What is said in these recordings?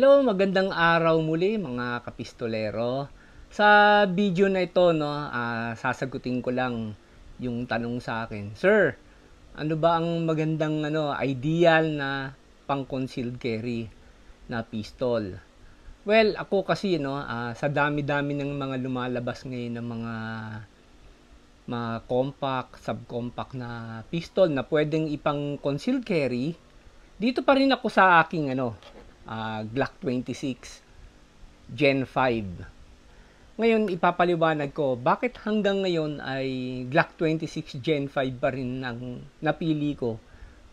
Hello, magandang araw muli mga kapistolero. Sa video na ito, sasagutin ko lang yung tanong sa akin. Sir, ano ba ang magandang ideal na pang concealed carry na pistol? Well, ako kasi sa dami-dami ng mga lumalabas ngayon ng mga compact, subcompact na pistol na pwedeng ipang concealed carry, dito pa rin ako sa aking Glock 26 Gen 5. Ngayon ipapaliwanag ko bakit hanggang ngayon ay Glock 26 Gen 5 pa rin ang napili ko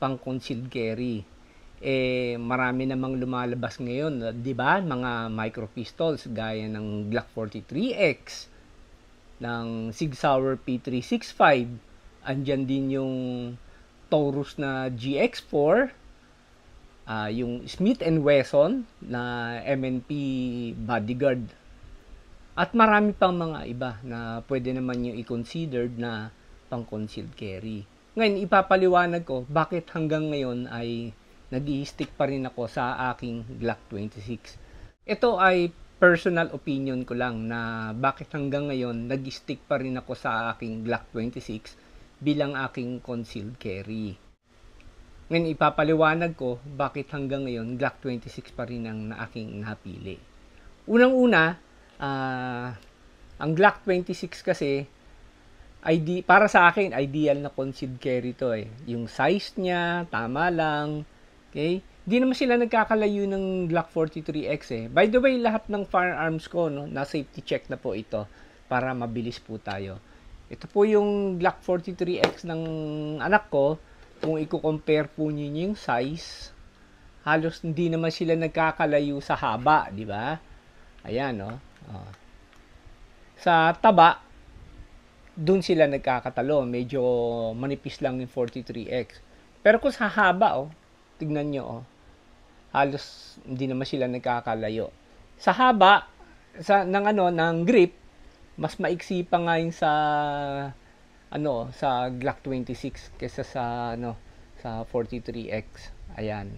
pang concealed carry. Marami namang lumalabas ngayon, 'di ba? Mga micro pistols gaya ng Glock 43X, ng Sig Sauer P365, andyan din yung Taurus na GX4, yung Smith & Wesson na MNP Bodyguard. At marami pang mga iba na pwede naman yung i-considered na pang concealed carry. Ngayon, ipapaliwanag ko bakit hanggang ngayon ay nag-i-stick pa rin ako sa aking Glock 26. Ito ay personal opinion ko lang na bakit hanggang ngayon nag-i-stick pa rin ako sa aking Glock 26 bilang aking concealed carry. Ngayon ipapaliwanag ko bakit hanggang ngayon Glock 26 pa rin ang aking napili. Unang-una, ang Glock 26 kasi para sa akin ideal na concealed carry to eh. Yung size niya tama lang. Okay? Di naman sila nagkakalayo ng Glock 43X eh. By the way, lahat ng firearms ko na safety check na po ito para mabilis po tayo. Ito po yung Glock 43X ng anak ko. Kung i-compare po niyo yung size, halos hindi naman sila nagkakalayo sa haba, di ba? Ayan, no? Sa taba, dun sila nagkakatalo. Medyo manipis lang yung 43X. Pero kung sa haba, tignan nyo, halos hindi naman sila nagkakalayo. Sa haba, ng grip, mas maiksi pa nga yung sa Glock 26 kaysa sa sa 43X. Ayan.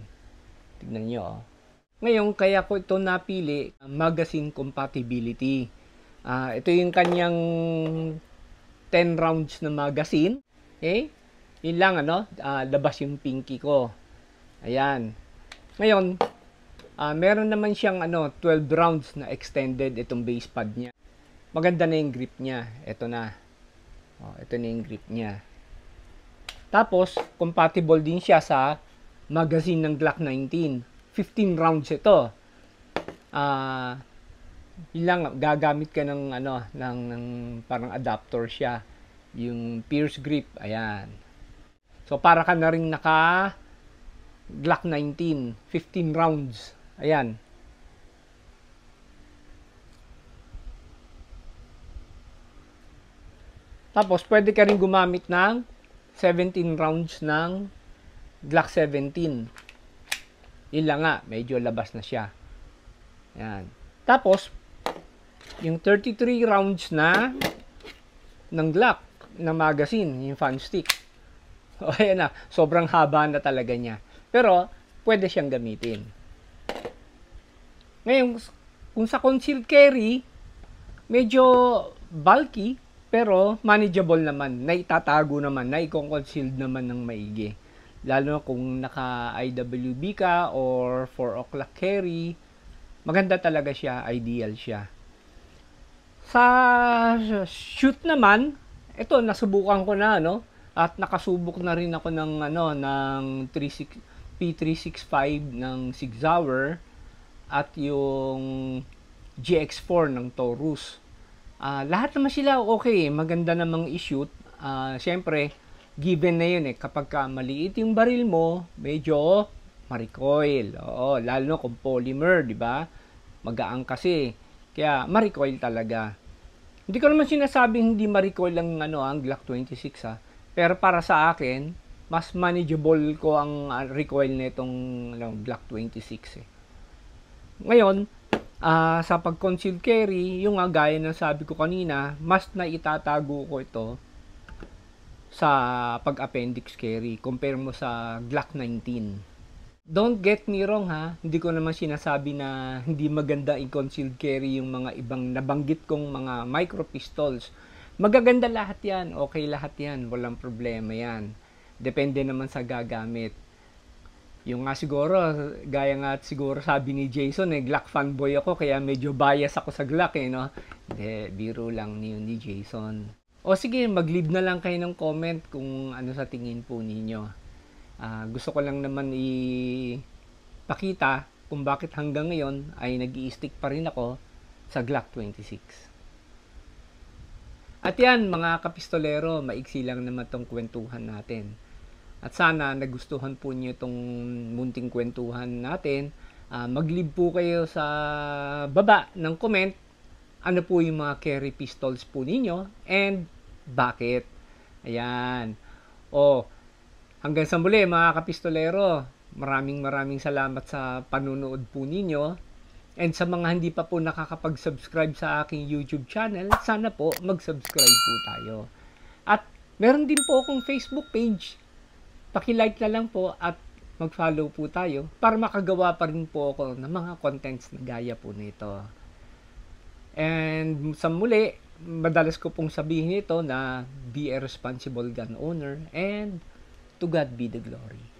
Tignan niyo. Ngayon kaya ko ito napili, magazine compatibility. Ito yung kanyang 10 rounds na magazine. Okay? Yun lang labas yung pinky ko. Ayan. Ngayon, meron naman siyang 12 rounds na extended itong base pad niya. Maganda na yung grip niya. Ito na. Ito na yung grip niya. Tapos, compatible din siya sa magazine ng Glock 19. 15 rounds ito. Yun lang, gagamit ka ng parang adapter siya. Yung Pierce grip. Ayan. So, para ka na rin naka Glock 19. 15 rounds. Ayan. Tapos, pwede ka rin gumamit ng 17 rounds ng Glock 17. Yun lang nga, medyo labas na siya. Ayan. Tapos, yung 33 rounds na ng Glock na magazine, yung fan stick. Ayan na, sobrang haba na talaga niya. Pero, pwede siyang gamitin. Ngayon, kung sa concealed carry, medyo bulky, pero manageable naman, naitatago naman, naiko-concealed naman ng maigi. Lalo kung naka IWB ka or 4 o'clock carry, maganda talaga siya, ideal siya. Sa shoot naman, ito nasubukan ko na at nakasubok na rin ako ng P365 ng Sig Sauer at yung GX4 ng Taurus. Lahat naman sila okay, maganda namang i-shoot. Siyempre, given na yun kapag maliit yung baril mo, medyo ma-recoil. Oo, lalo kung polymer, di ba? Magaang kasi. Kaya ma-recoil talaga. Hindi ko naman sinasabing hindi ma-recoil ang Glock 26 Pero para sa akin, mas manageable ko ang recoil nitong Glock 26 Ngayon, sa pag-concealed carry, yung gaya ng sabi ko kanina, mas na itatago ko ito sa pag-appendix carry compare mo sa Glock 19. Don't get me wrong ha, hindi ko naman sinasabi na hindi maganda i-concealed carry yung mga ibang nabanggit kong mga micro pistols. Magaganda lahat yan, okay lahat yan, walang problema yan. Depende naman sa gagamit. Yung nga siguro, gaya nga siguro sabi ni Jason, Glock fanboy ako, kaya medyo bias ako sa Glock no? Hindi, biro lang ni Jason. O sige, mag-leave na lang kayo ng comment kung ano sa tingin po ninyo. Gusto ko lang naman ipakita kung bakit hanggang ngayon ay nag-i-stick pa rin ako sa Glock 26. At yan mga kapistolero, maiksi lang naman tong kwentuhan natin. At sana nagustuhan po niyo itong munting kwentuhan natin. Mag-leave po kayo sa baba ng comment ano po yung mga carry pistols po ninyo and bakit. Ayan. Hanggang sa muli mga kapistolero, maraming salamat sa panunood po ninyo. And sa mga hindi pa po nakakapag-subscribe sa aking YouTube channel, sana po mag-subscribe po tayo. At meron din po akong Facebook page. Paki-like na lang po at mag-follow po tayo para makagawa pa rin po ako ng mga contents na gaya po nito. And sa muli, madalas ko pong sabihin ito na be a responsible gun owner and to God be the glory.